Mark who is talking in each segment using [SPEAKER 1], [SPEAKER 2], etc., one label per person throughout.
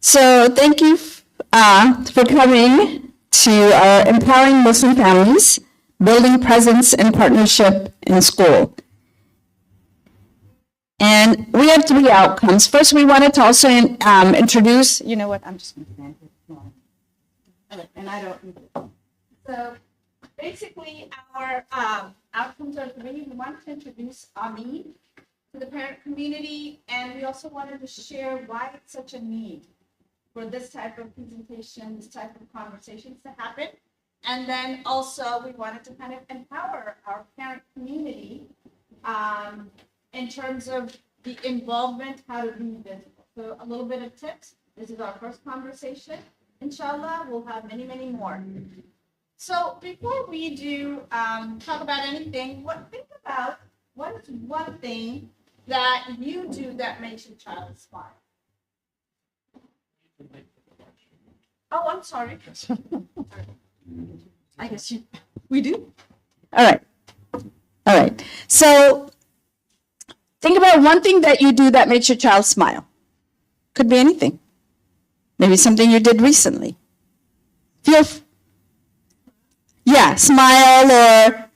[SPEAKER 1] So thank you for coming to our Empowering Muslim Families, Building Presence and Partnership in School. And we have three outcomes. First, we wanted to also introduce, you know what, I'm just going to stand here. And I don't. So basically, our outcomes are three. We wanted to introduce AMEEN to the parent community, and we also wanted to share why it's such a need for this type of presentation, this type of conversations to happen. And then also we wanted to kind of empower our parent community in terms of the involvement, how to be visible. So a little bit of tips. This is our first conversation. Inshallah, we'll have many, many more. So before we do talk about anything, think about what is one thing that you do that makes your child smile. Oh, I'm sorry. I guess we do. All right. All right. So think about one thing that you do that makes your child smile. Could be anything. Maybe something you did recently. Smile or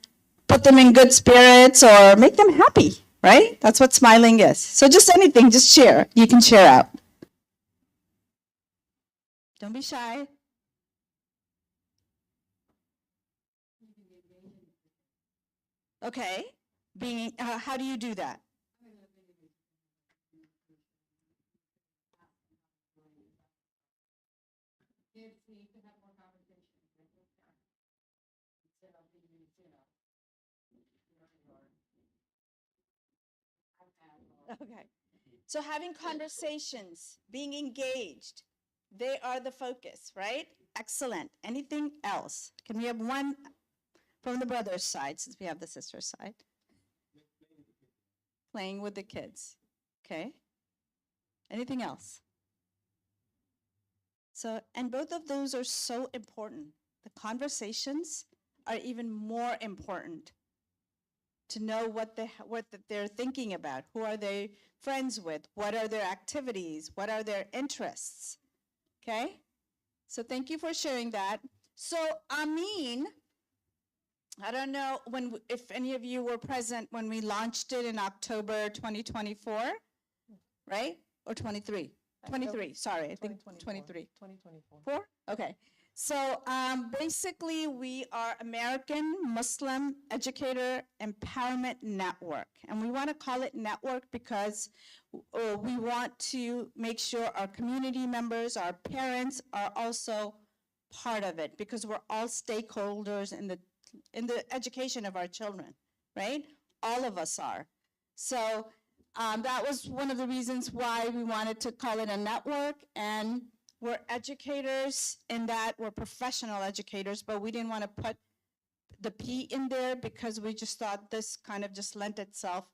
[SPEAKER 1] put them in good spirits or make them happy, right? That's what smiling is. So just anything, just share. You can share out. Don't be shy. Okay. How do you do that? Okay. So having conversations, being engaged, they are the focus, right? Excellent. Anything else? Can we have one from the brother's side, since we have the sister's side? Playing with the kids. Okay. Anything else? So, and both of those are so important. The conversations are even more important to know what they're thinking about. Who are they friends with? What are their activities? What are their interests? Okay? So thank you for sharing that. So AMEEN, I don't know if any of you were present when we launched it in October 2024, right? Or 23? 23, sorry, I think 23. 2024. Okay. So basically, we are American Muslim Educator Empowerment Network. And we want to call it network because we want to make sure our community members, our parents are also part of it, because we're all stakeholders in the education of our children, right? All of us are. So that was one of the reasons why we wanted to call it a network. And we're educators in that we're professional educators, but we didn't want to put the P in there because we just thought this kind of just lent itself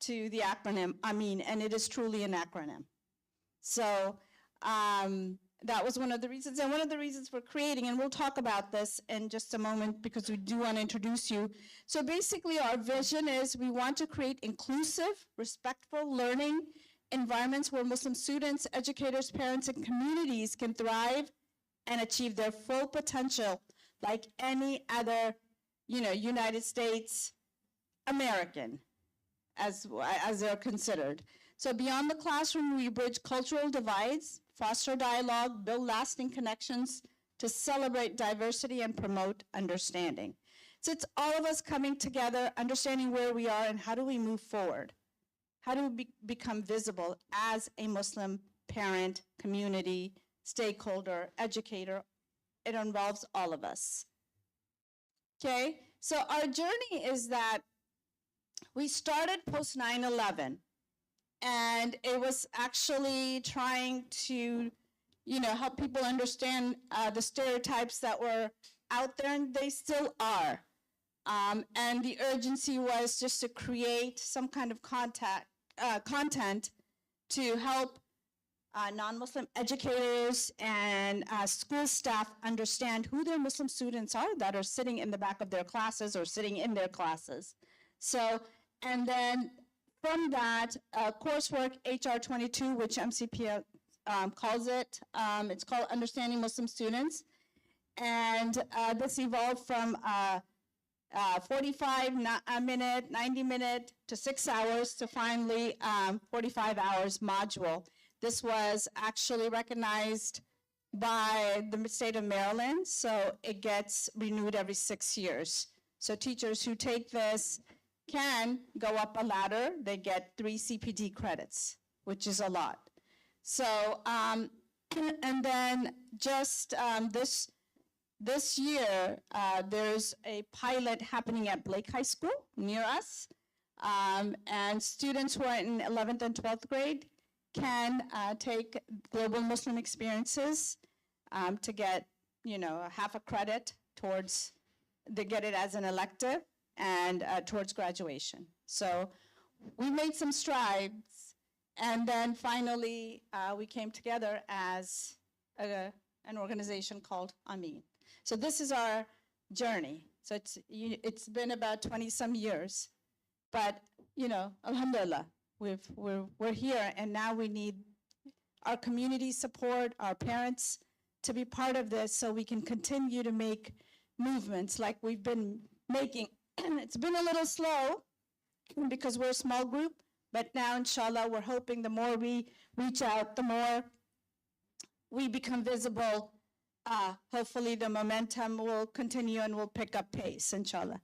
[SPEAKER 1] to the acronym AMEEN, and it is truly an acronym. So that was one of the reasons, and one of the reasons for creating, and we'll talk about this in just a moment because we do want to introduce you. So basically our vision is we want to create inclusive, respectful learning environments where Muslim students, educators, parents, and communities can thrive and achieve their full potential like any other, United States American, as they're considered. So beyond the classroom, we bridge cultural divides, foster dialogue, build lasting connections to celebrate diversity and promote understanding. So it's all of us coming together, understanding where we are and how do we move forward. How do we become visible as a Muslim parent, community, stakeholder, educator? It involves all of us. Okay, so our journey is that we started post 9/11, and it was actually trying to, help people understand the stereotypes that were out there, and they still are. And the urgency was just to create some kind of content to help non-Muslim educators and school staff understand who their Muslim students are that are sitting in the back of their classes or sitting in their classes. So, and then from that coursework HR 22, which MCC calls it. It's called Understanding Muslim Students. And this evolved from 45-minute, 90-minute to 6 hours to finally 45 hours module. This was actually recognized by the state of Maryland, so it gets renewed every 6 years. So teachers who take this can go up a ladder. They get 3 CPD credits, which is a lot. So, and then just this year, there's a pilot happening at Blake High School near us, and students who are in 11th and 12th grade can take Global Muslim Experiences to get, half a credit towards, they get it as an elective and towards graduation. So we made some strides, and then finally we came together as an organization called AMEEN. So this is our journey. So it's been about 20-some years, but alhamdulillah, we're here, and now we need our community support, our parents to be part of this so we can continue to make movements like we've been making. It's been a little slow because we're a small group, but now inshallah we're hoping the more we reach out, the more we become visible. Hopefully the momentum will continue and will pick up pace, inshallah.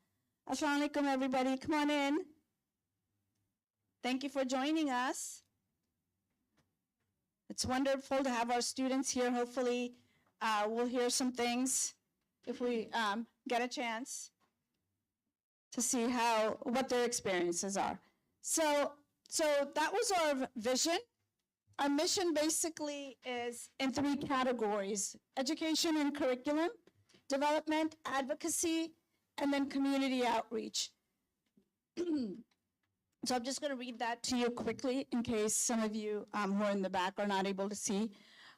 [SPEAKER 1] Assalamu alaikum, everybody. Come on in. Thank you for joining us. It's wonderful to have our students here. Hopefully we'll hear some things if we get a chance to see what their experiences are. So that was our vision. Our mission basically is in 3 categories: education and curriculum, development, advocacy, and then community outreach. So I'm just going to read that to you quickly in case some of you who are in the back are not able to see.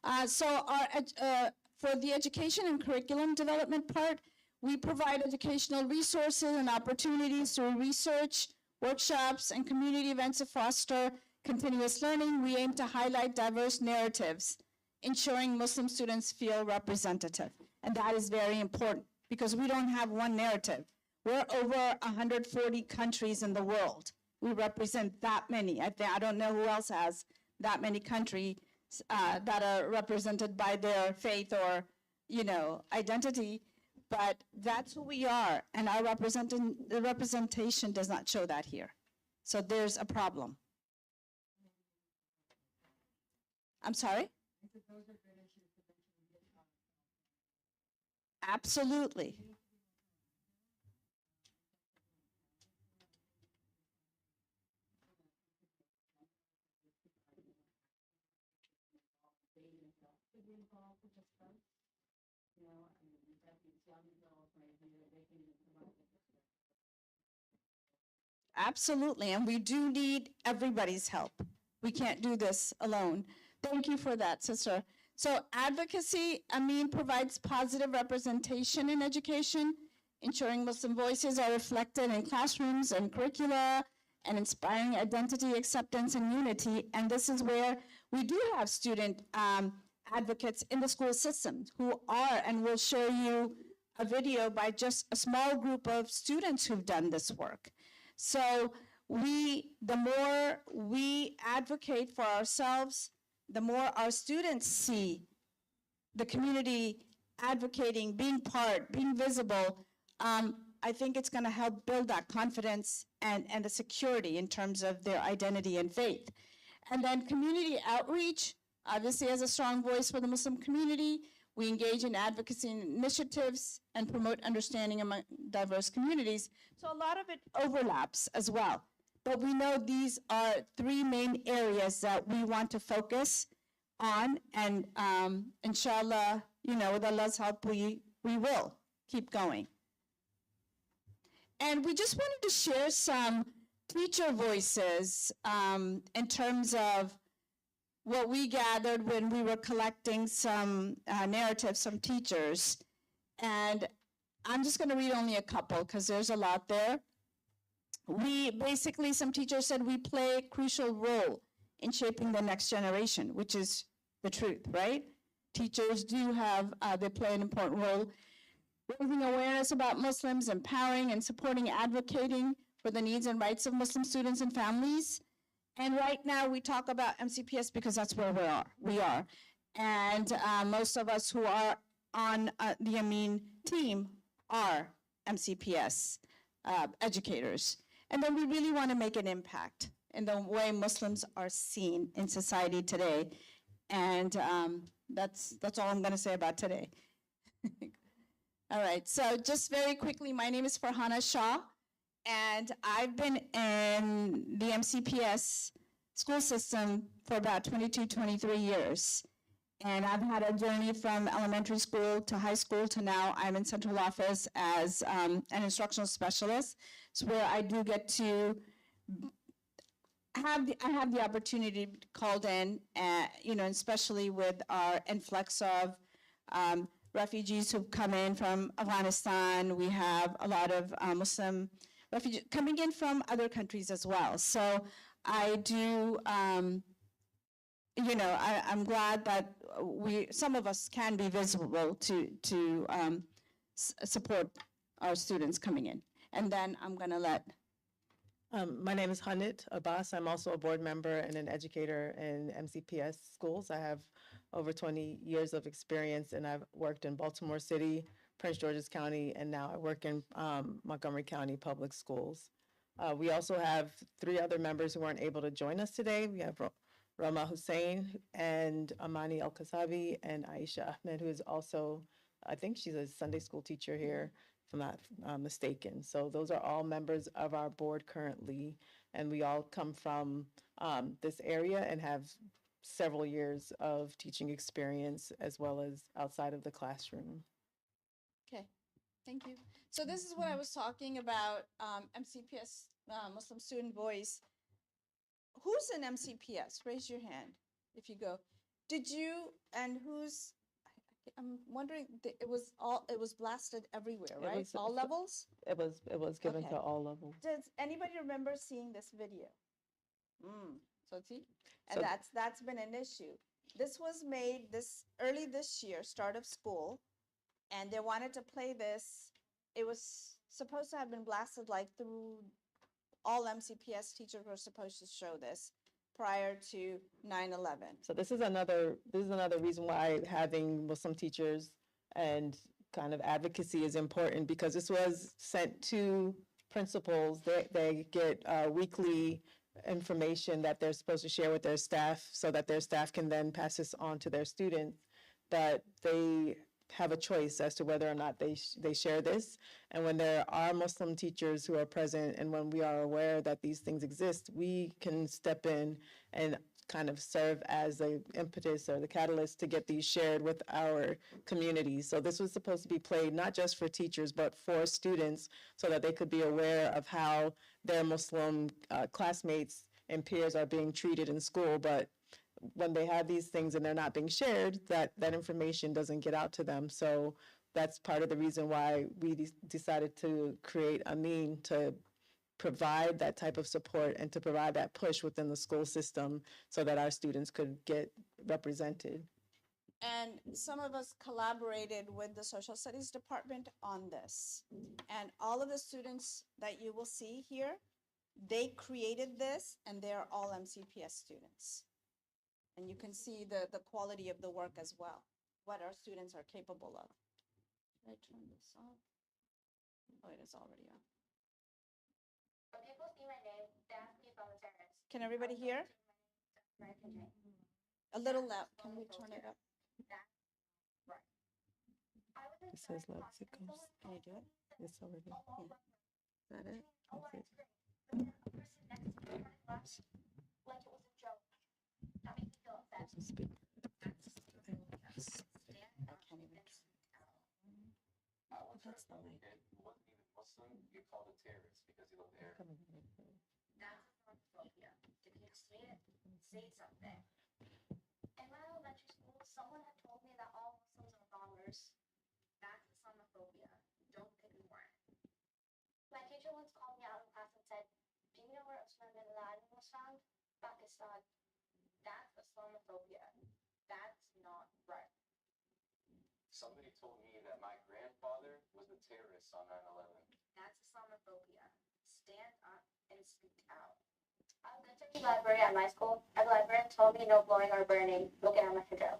[SPEAKER 1] For the education and curriculum development part, we provide educational resources and opportunities through research, workshops, and community events to foster continuous learning. We aim to highlight diverse narratives, ensuring Muslim students feel representative. And that is very important because we don't have one narrative. We're over 140 countries in the world. We represent that many. I don't know who else has that many countries that are represented by their faith or, identity, but that's who we are, and our the representation does not show that here. So there's a problem. I'm sorry? Absolutely. Absolutely, and we do need everybody's help. We can't do this alone. Thank you for that, sister. So advocacy, AMEEN provides positive representation in education, ensuring Muslim voices are reflected in classrooms and curricula, and inspiring identity, acceptance, and unity. And this is where we do have student advocates in the school system who are, and we'll show you a video by just a small group of students who've done this work. So the more we advocate for ourselves, the more our students see the community advocating, being part, being visible. I think it's going to help build that confidence and the security in terms of their identity and faith. And then community outreach, obviously as a strong voice for the Muslim community, we engage in advocacy initiatives and promote understanding among diverse communities. So a lot of it overlaps as well. But we know these are 3 main areas that we want to focus on, and inshallah, with Allah's help, we will keep going. And we just wanted to share some teacher voices in terms of what we gathered when we were collecting some narratives from teachers. And I'm just going to read only a couple because there's a lot there. Some teachers said we play a crucial role in shaping the next generation, which is the truth, right? Teachers do have, they play an important role raising awareness about Muslims, empowering and supporting, advocating for the needs and rights of Muslim students and families. And right now we talk about MCPS because that's where we are. And most of us who are on the AMEEN team are MCPS educators. And then we really want to make an impact in the way Muslims are seen in society today. And that's all I'm going to say about today. All right, so just very quickly, my name is Farhana Shah, and I've been in the MCPS school system for about 22, 23 years. And I've had a journey from elementary school to high school to now I'm in central office as an instructional specialist. So where I do get to I have the opportunity to be called in, especially with our influx of refugees who've come in from Afghanistan. We have a lot of Muslim refugees coming in from other countries as well. So I do, I'm glad that some of us can be visible to support our students coming in. And then I'm gonna let.
[SPEAKER 2] My name is Hanit Abbas. I'm also a board member and an educator in MCPS schools. I have over 20 years of experience, and I've worked in Baltimore City, Prince George's County, and now I work in Montgomery County Public Schools. We also have 3 other members who weren't able to join us today. We have Rama Hussein and Amani El-Kasabi and Aisha Ahmed, who is also, I think she's a Sunday school teacher here, if I'm not mistaken. So those are all members of our board currently, and we all come from this area and have several years of teaching experience as well as outside of the classroom.
[SPEAKER 1] Okay, thank you. So this is what I was talking about, MCPS, Muslim Student Voice. Who's in MCPS? Raise your hand if you go. Did you, and who's, I'm wondering, it was blasted everywhere, right? All levels?
[SPEAKER 2] It was given
[SPEAKER 1] Okay.
[SPEAKER 2] to all levels.
[SPEAKER 1] Does anybody remember seeing this video? So see, and
[SPEAKER 2] So-
[SPEAKER 1] that's been an issue. This was made early this year, start of school, and they wanted to play this. It was supposed to have been blasted like through all MCPS teachers were supposed to show this prior to 9/11.
[SPEAKER 2] So this is another reason why having Muslim teachers and kind of advocacy is important, because this was sent to principals. They get weekly information that they're supposed to share with their staff so that their staff can then pass this on to their students, but they have a choice as to whether or not they share this. And when there are Muslim teachers who are present and when we are aware that these things exist, we can step in and kind of serve as the impetus or the catalyst to get these shared with our communities. So this was supposed to be played not just for teachers, but for students so that they could be aware of how their Muslim classmates and peers are being treated in school. But when they have these things and they're not being shared, that information doesn't get out to them. So that's part of the reason why we decided to create AMEEN, to provide that type of support and to provide that push within the school system so that our students could get represented.
[SPEAKER 1] And some of us collaborated with the social studies department on this. And all of the students that you will see here, they created this and they're all MCPS students. And you can see the quality of the work as well, what our students are capable of. Should I turn this off? Oh, it is already on.
[SPEAKER 3] When people see my name, they ask me if I'm a terrorist.
[SPEAKER 1] Can everybody hear? A little loud. Can we turn it up?
[SPEAKER 3] Right. I was in
[SPEAKER 2] It says
[SPEAKER 3] third
[SPEAKER 2] loud
[SPEAKER 3] class,
[SPEAKER 2] as it
[SPEAKER 3] and
[SPEAKER 2] goes.
[SPEAKER 1] Can you do it?
[SPEAKER 2] It's already.
[SPEAKER 1] Is that it?
[SPEAKER 3] Oh,
[SPEAKER 2] That's it.
[SPEAKER 3] great. But then a person next to me kind of laughed like it was a joke. That made me feel upset.
[SPEAKER 2] It's a speaker.
[SPEAKER 1] I can't even.
[SPEAKER 4] I once heard
[SPEAKER 1] That's the
[SPEAKER 4] of a
[SPEAKER 1] mic.
[SPEAKER 4] kid who wasn't even Muslim get called a terrorist because he lived there.
[SPEAKER 3] That's Islamophobia. The kids see it, say something. In my elementary school, someone had told me that all Muslims are bombers. That's Islamophobia. Don't ignore it. My teacher once called me out in class and said, "Do you know where Osama bin Laden was found? Pakistan." That's Islamophobia. That's
[SPEAKER 4] Somebody told me that my grandfather was the terrorist on 9/11.
[SPEAKER 3] That's Islamophobia. Stand up and speak out. I went to the library at my school, and the librarian told me no blowing or burning. Look at my hijab.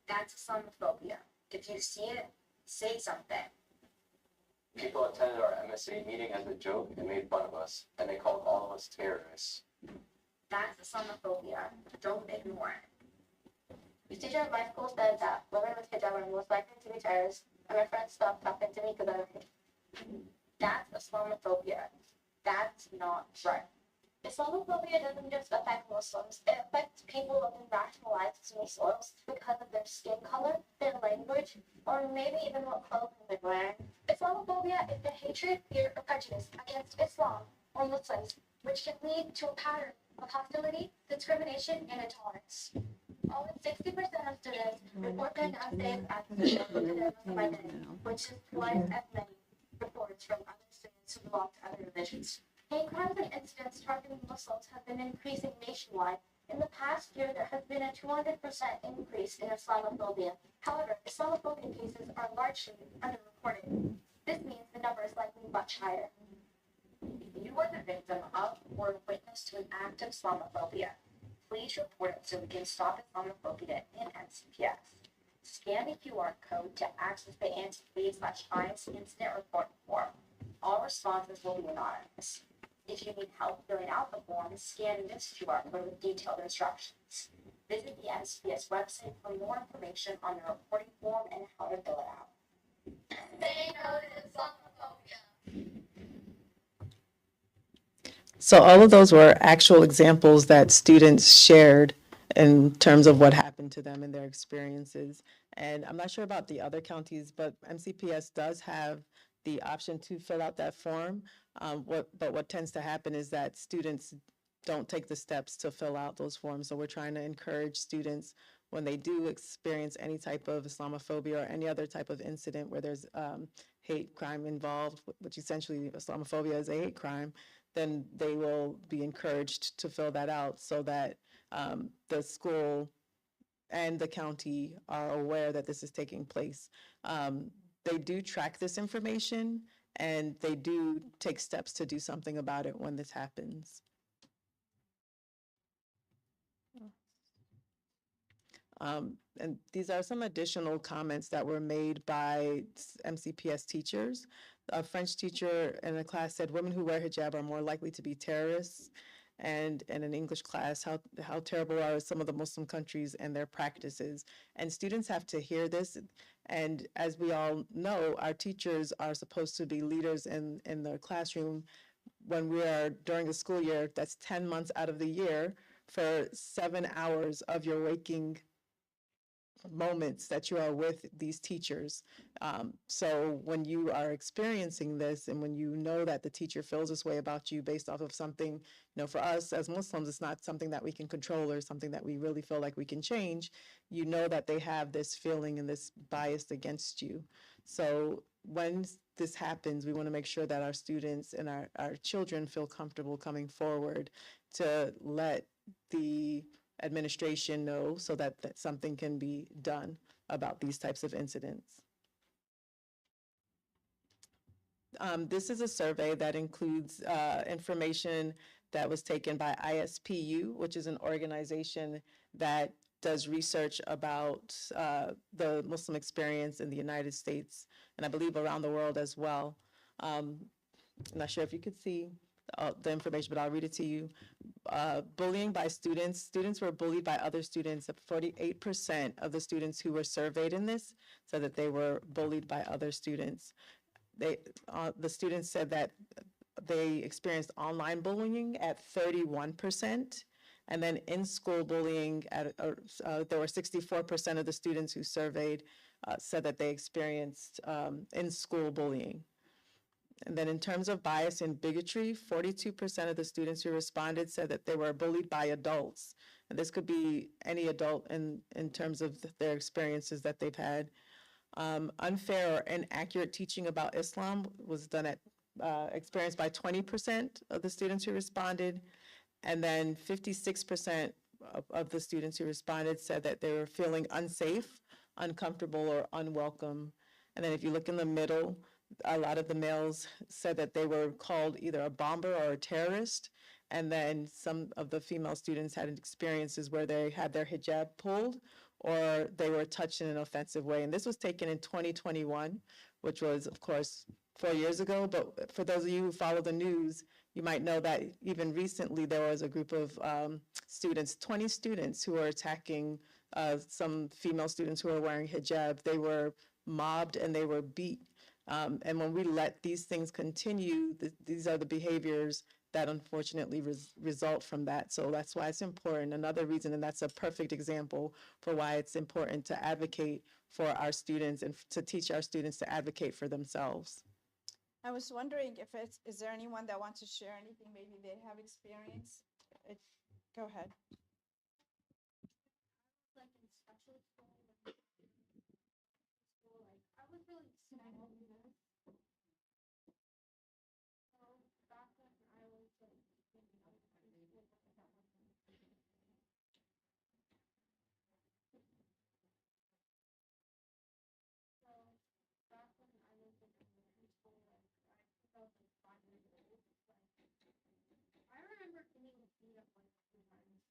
[SPEAKER 3] That's Islamophobia. If you see it, say something.
[SPEAKER 4] People attended our MSA meeting as a joke and made fun of us, and they called all of us terrorists.
[SPEAKER 3] That's Islamophobia. Don't ignore it. The teacher at my school said that women with hijab are most likely to be terrorists, and my friends stopped talking to me because I was hijab. That's Islamophobia. That's not right. Islamophobia doesn't just affect Muslims, it affects people living rationalized Muslims because of their skin color, their language, or maybe even what clothing they're wearing. Islamophobia is the hatred, fear, or prejudice against Islam or Muslims, which can lead to a pattern of hostility, discrimination, and intolerance. Almost 60% of students report being unsafe as a result of their Muslim identity, which is twice as many reports from other students who belong to other religions. Hate crimes and incidents targeting Muslims have been increasing nationwide. In the past year, there has been a 200% increase in Islamophobia. However, Islamophobia cases are largely underreported. This means the number is likely much higher. If you are the victim of or a witness to an act of Islamophobia, please report it so we can stop Islamophobia in MCPS. Scan the QR code to access the anti-hate/bias incident report form. All responses will be anonymous. If you need help filling out the form, scan this QR code with detailed instructions. Visit the MCPS website for more information on the reporting form and how to fill it out. Say no to Islamophobia.
[SPEAKER 2] So all of those were actual examples that students shared in terms of what happened to them and their experiences. And I'm not sure about the other counties, but MCPS does have the option to fill out that form. But what tends to happen is that students don't take the steps to fill out those forms. So we're trying to encourage students when they do experience any type of Islamophobia or any other type of incident where there's hate crime involved, which essentially Islamophobia is a hate crime, then they will be encouraged to fill that out so that the school and the county are aware that this is taking place. They do track this information and they do take steps to do something about it when this happens. And these are some additional comments that were made by MCPS teachers. A French teacher in a class said, women who wear hijab are more likely to be terrorists. And in an English class, how terrible are some of the Muslim countries and their practices. And students have to hear this. And as we all know, our teachers are supposed to be leaders in the classroom when we are during the school year. That's 10 months out of the year for 7 hours of your waking moments that you are with these teachers. So when you are experiencing this and when you know that the teacher feels this way about you based off of something, for us as Muslims, it's not something that we can control or something that we really feel like we can change. You know that they have this feeling and this bias against you. So when this happens, we want to make sure that our students and our children feel comfortable coming forward to let the administration know so that something can be done about these types of incidents. This is a survey that includes information that was taken by ISPU, which is an organization that does research about the Muslim experience in the United States, and I believe around the world as well. I'm not sure if you could see the information, but I'll read it to you. Bullying by students. Students were bullied by other students. 48% of the students who were surveyed in this said that they were bullied by other students. The students said that they experienced online bullying at 31%, and then in-school bullying there were 64% of the students who surveyed said that they experienced in-school bullying. And then in terms of bias and bigotry, 42% of the students who responded said that they were bullied by adults. And this could be any adult in terms of their experiences that they've had. Unfair or inaccurate teaching about Islam was experienced by 20% of the students who responded. And then 56% of the students who responded said that they were feeling unsafe uncomfortable or unwelcome. And then if you look in the middle, a lot of the males said that they were called either a bomber or a terrorist. And then some of the female students had experiences where they had their hijab pulled or they were touched in an offensive way. And this was taken in 2021, which was, of course, 4 years ago. But for those of you who follow the news, you might know that even recently there was a group of students, 20 students, who were attacking some female students who were wearing hijab. They were mobbed and they were beat. And when we let these things continue, these are the behaviors that unfortunately result from that. So that's why it's important. Another reason, and that's a perfect example for why it's important to advocate for our students and to teach our students to advocate for themselves.
[SPEAKER 1] I was wondering if is there anyone that wants to share anything maybe they have experience? Go ahead.
[SPEAKER 3] Like in special school, like I was really small, you know. So back when I was like, so back when I was in elementary school, like I felt like 5 years old. Like I remember getting beat up like 2 times.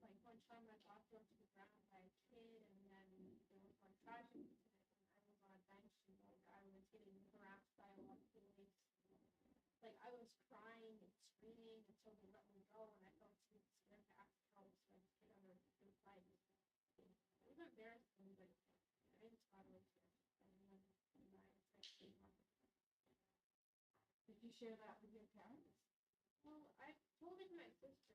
[SPEAKER 3] Like one time I got thrown to the ground by a kid, and then there was one tragic incident when I was on a bench and like I was getting harassed by a lot of kids. Like I was crying and screaming until they let me go, and I felt too scared to ask help, so I just hid under the bike. It was embarrassing, but I just got away from it.
[SPEAKER 1] Did you share that with your parents?
[SPEAKER 3] Well, I told it to my sister,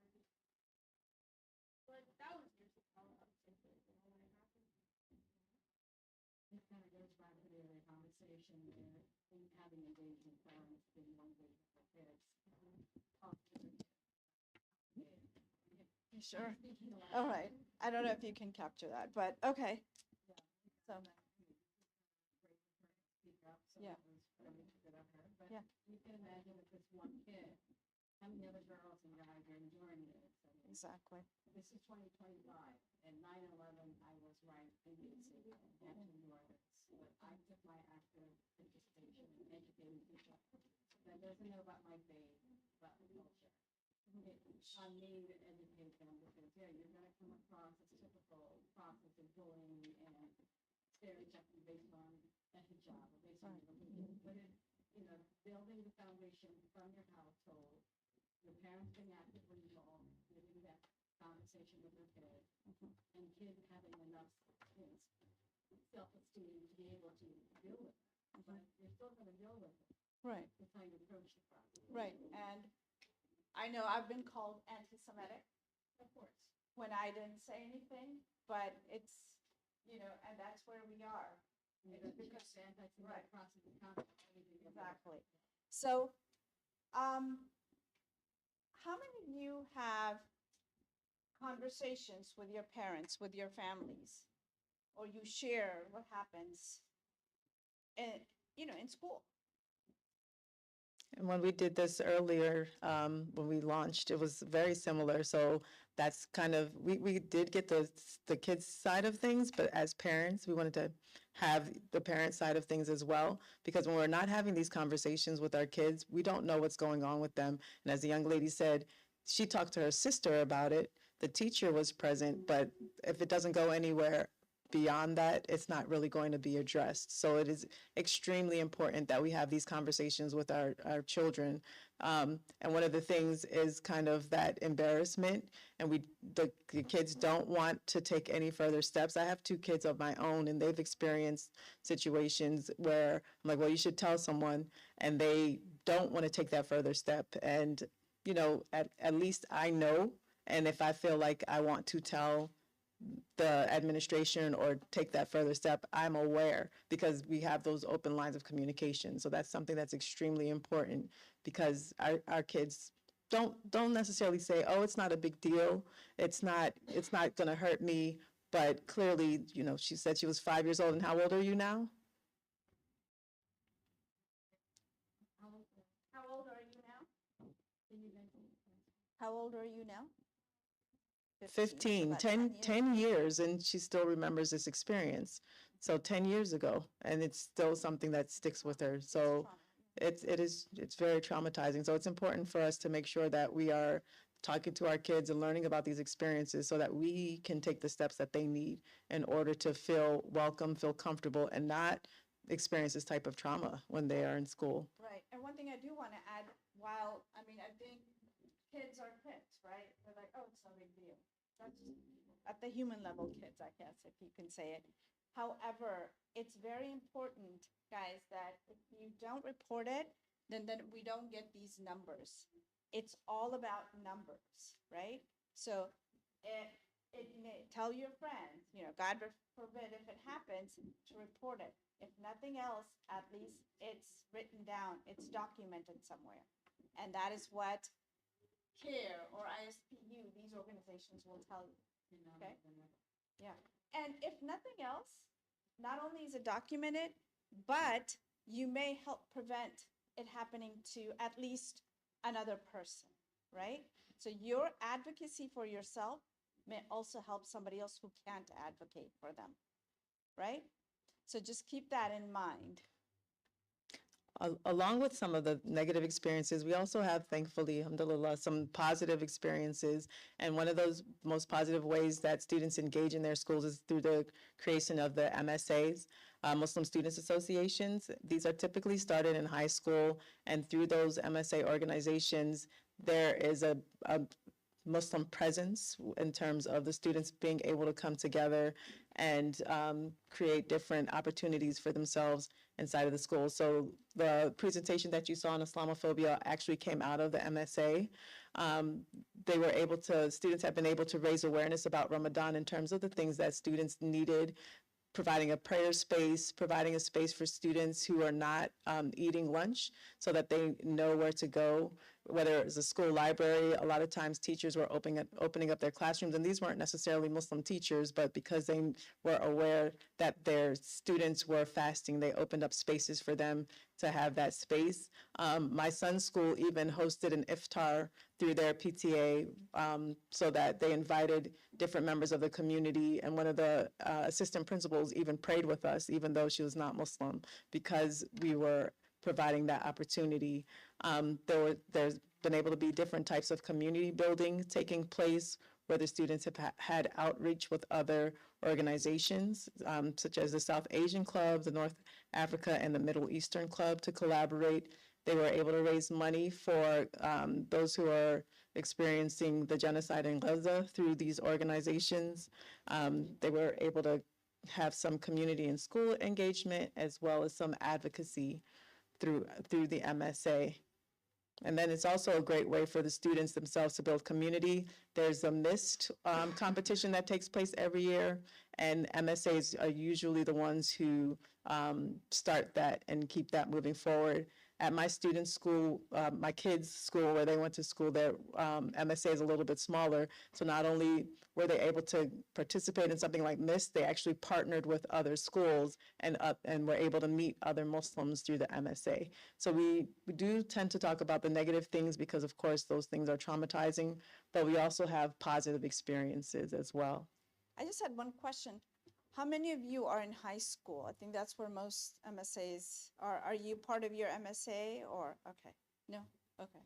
[SPEAKER 3] but that was years ago. I was like, when it happened.
[SPEAKER 5] It kind of goes back to the other conversation where having engagement parents being one way for kids. Talk to the kids.
[SPEAKER 1] Sure.
[SPEAKER 5] Speaking of
[SPEAKER 1] All right. I don't know if you can capture that, but okay. So,
[SPEAKER 5] speak up, so
[SPEAKER 1] Yeah.
[SPEAKER 5] that was really good of her. But
[SPEAKER 1] Yeah.
[SPEAKER 5] you can imagine with this one kid, how many other girls and guys are enjoying this. I mean,
[SPEAKER 1] exactly.
[SPEAKER 5] this is 2025, and 9/11, I was right in DC, and had to endure this. But I took my active participation in educating people that doesn't know about my faith, about the culture. It's on me to educate them because, yeah, you're gonna come across a typical process of bullying and stereotyping based on a hijab or based on your religion. But it, building the foundation from your household, your parents being actively involved, having that conversation with their kids, and kids having enough, self-esteem to be able to deal with it. But you're still gonna deal with it.
[SPEAKER 1] Right.
[SPEAKER 5] It's how you approach the problem.
[SPEAKER 1] Right. And I know I've been called anti-Semitic
[SPEAKER 5] Of course.
[SPEAKER 1] when I didn't say anything, but it's, and that's where we are.
[SPEAKER 5] It's because the anti-Semitic process is constant.
[SPEAKER 1] Exactly. So, how many of you have conversations with your parents, with your families, or you share what happens in school?
[SPEAKER 2] And when we did this earlier, when we launched, it was very similar. So that's kind of, we did get the kids' side of things, but as parents, we wanted to have the parent side of things as well. Because when we're not having these conversations with our kids, we don't know what's going on with them. And as the young lady said, she talked to her sister about it. The teacher was present, but if it doesn't go anywhere beyond that, it's not really going to be addressed. So it is extremely important that we have these conversations with our children. And one of the things is kind of that embarrassment, and the kids don't want to take any further steps. I have 2 kids of my own, and they've experienced situations where I'm like, well, you should tell someone, and they don't want to take that further step. And, at least I know, and if I feel like I want to tell the administration or take that further step, I'm aware because we have those open lines of communication. So that's something that's extremely important because our kids don't necessarily say, oh, it's not a big deal. It's not going to hurt me. But clearly, she said she was 5 years old. And how old are you now?
[SPEAKER 1] How old are you now? How old are you now?
[SPEAKER 2] 15,
[SPEAKER 1] about
[SPEAKER 2] 10 years, and she still remembers this experience. So 10 years ago, and it's still something that sticks with her. So it's very traumatizing. So it's important for us to make sure that we are talking to our kids and learning about these experiences so that we can take the steps that they need in order to feel welcome, feel comfortable, and not experience this type of trauma when they are in school.
[SPEAKER 1] Right, and one thing I do want to add, while, I mean, I think kids are kids, right? They're like, oh, it's no big deal. That's at the human level, kids, I guess, if you can say it. However, it's very important, guys, that if you don't report it, then we don't get these numbers. It's all about numbers, right? So tell your friends, you know, God forbid if it happens, to report it. If nothing else, at least it's written down, it's documented somewhere. And that is what CARE or ISPU, these organizations will tell you. Okay? Yeah. And if nothing else, not only is it documented, but you may help prevent it happening to at least another person, right? So your advocacy for yourself may also help somebody else who can't advocate for them, right? So just keep that in mind.
[SPEAKER 2] Along with some of the negative experiences, we also have, thankfully, alhamdulillah, some positive experiences. And one of those most positive ways that students engage in their schools is through the creation of the MSAs, Muslim Students Associations. These are typically started in high school, and through those MSA organizations, there is a Muslim presence in terms of the students being able to come together and create different opportunities for themselves inside of the school. So the presentation that you saw on Islamophobia actually came out of the MSA. Students have been able to raise awareness about Ramadan in terms of the things that students needed, providing a prayer space, providing a space for students who are not eating lunch so that they know where to go, whether it's a school library. A lot of times teachers were opening up their classrooms, and these weren't necessarily Muslim teachers, but because they were aware that their students were fasting, they opened up spaces for them to have that space. My son's school even hosted an iftar through their PTA so that they invited different members of the community, and one of the assistant principals even prayed with us, even though she was not Muslim, because we were providing that opportunity. There's been able to be different types of community building taking place where the students have had outreach with other organizations, such as the South Asian Club, the North Africa, and the Middle Eastern Club to collaborate. They were able to raise money for those who are experiencing the genocide in Gaza through these organizations. They were able to have some community and school engagement as well as some advocacy through the MSA. And then it's also a great way for the students themselves to build community. There's a MIST competition that takes place every year, and MSAs are usually the ones who start that and keep that moving forward. At my students' school, my kids' school, where they went to school, their MSA is a little bit smaller. So not only were they able to participate in something like MIST, they actually partnered with other schools and were able to meet other Muslims through the MSA. So we do tend to talk about the negative things because, of course, those things are traumatizing, but we also have positive experiences as well.
[SPEAKER 1] I just had one question. How many of you are in high school? I think that's where most MSAs are. Are you part of your MSA or, okay, no, okay.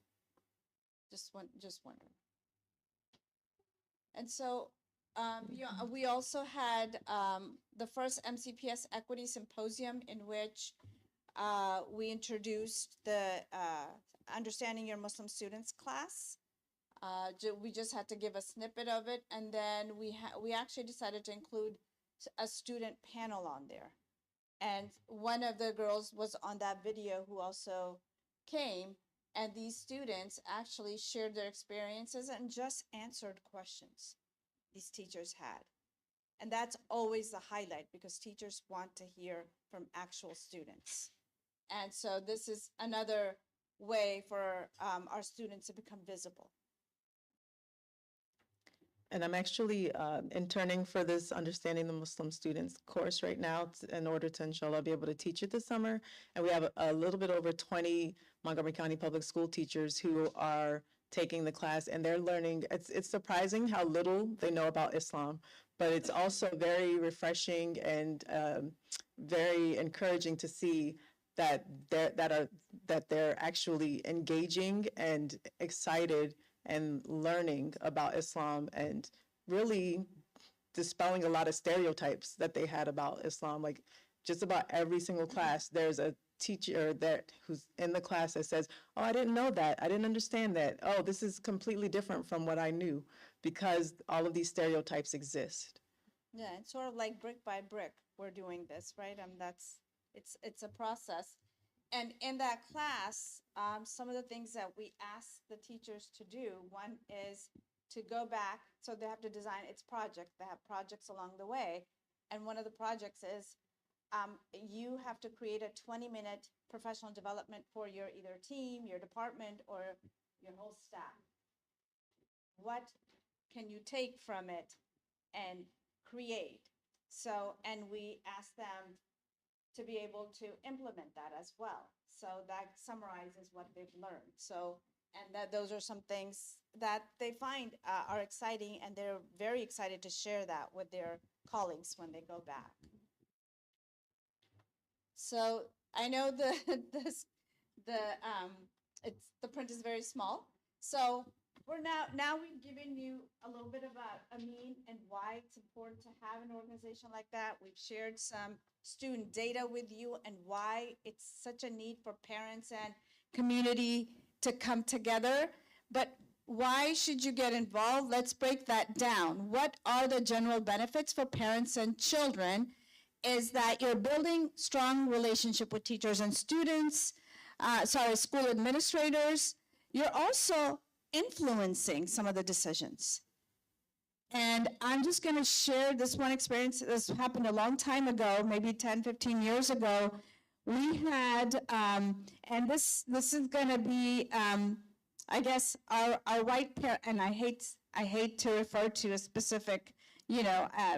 [SPEAKER 1] Just wondering. And so we also had the first MCPS Equity Symposium in which we introduced the Understanding Your Muslim Students class. We just had to give a snippet of it, and then we actually decided to include a student panel on there. And one of the girls was on that video who also came, and these students actually shared their experiences and just answered questions these teachers had. And that's always the highlight because teachers want to hear from actual students. And so this is another way for our students to become visible.
[SPEAKER 2] And I'm actually interning for this Understanding the Muslim Students course right now in order to, inshallah, be able to teach it this summer. And we have a little bit over 20 Montgomery County Public School teachers who are taking the class, and they're learning. It's surprising how little they know about Islam, but it's also very refreshing and very encouraging to see that they're actually engaging and excited and learning about Islam and really dispelling a lot of stereotypes that they had about Islam. Like just about every single class, there's a teacher who's in the class that says, "Oh, I didn't know that. I didn't understand that. Oh, this is completely different from what I knew," because all of these stereotypes exist.
[SPEAKER 1] Yeah, it's sort of like brick by brick, we're doing this, right? It's a process. And in that class, some of the things that we ask the teachers to do, one is to go back, so they have to design its project, they have projects along the way. And one of the projects is, you have to create a 20-minute professional development for your either team, your department, or your whole staff. What can you take from it and create? So, and we ask them to be able to implement that as well. So that summarizes what they've learned. So, and that those are some things that they find are exciting, and they're very excited to share that with their colleagues when they go back. So I know the print is very small. So we're now we've given you a little bit about AMEEN and why it's important to have an organization like that. We've shared some student data with you and why it's such a need for parents and community to come together. But why should you get involved? Let's break that down. What are the general benefits for parents and children? Is that you're building strong relationship with teachers and students, school administrators. You're also influencing some of the decisions. And I'm just going to share this one experience. This happened a long time ago, maybe 10, 15 years ago. We had, and this is going to be, I guess, our white parent, and I hate to refer to a specific,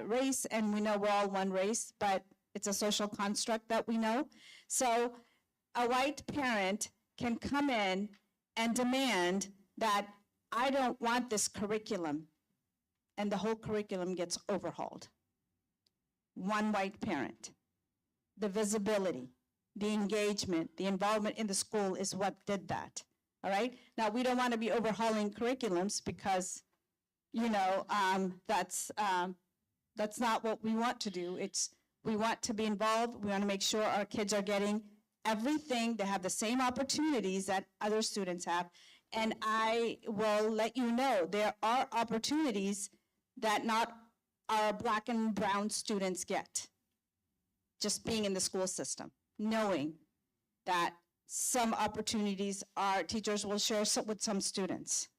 [SPEAKER 1] race, and we know we're all one race, but it's a social construct that we know. So a white parent can come in and demand that I don't want this curriculum, and the whole curriculum gets overhauled. One white parent. The visibility, the engagement, the involvement in the school is what did that, all right? Now, we don't want to be overhauling curriculums because, that's not what we want to do. We want to be involved. We want to make sure our kids are getting everything. They have the same opportunities that other students have. And I will let you know, there are opportunities that not our Black and brown students get. Just being in the school system, knowing that some opportunities our teachers will share with some students.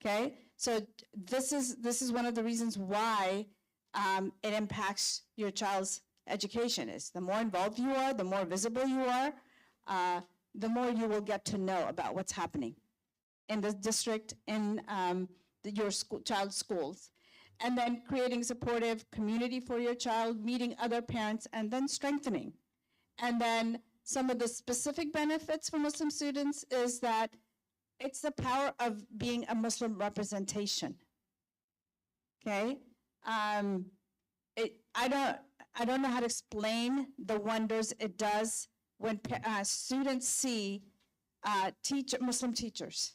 [SPEAKER 1] Okay, so this is one of the reasons why it impacts your child's education. Is the more involved you are, the more visible you are, the more you will get to know about what's happening in the district, in your child's schools. And then creating supportive community for your child, meeting other parents, and then strengthening. And then some of the specific benefits for Muslim students is that it's the power of being a Muslim representation. Okay, I don't know how to explain the wonders it does when students see Muslim teachers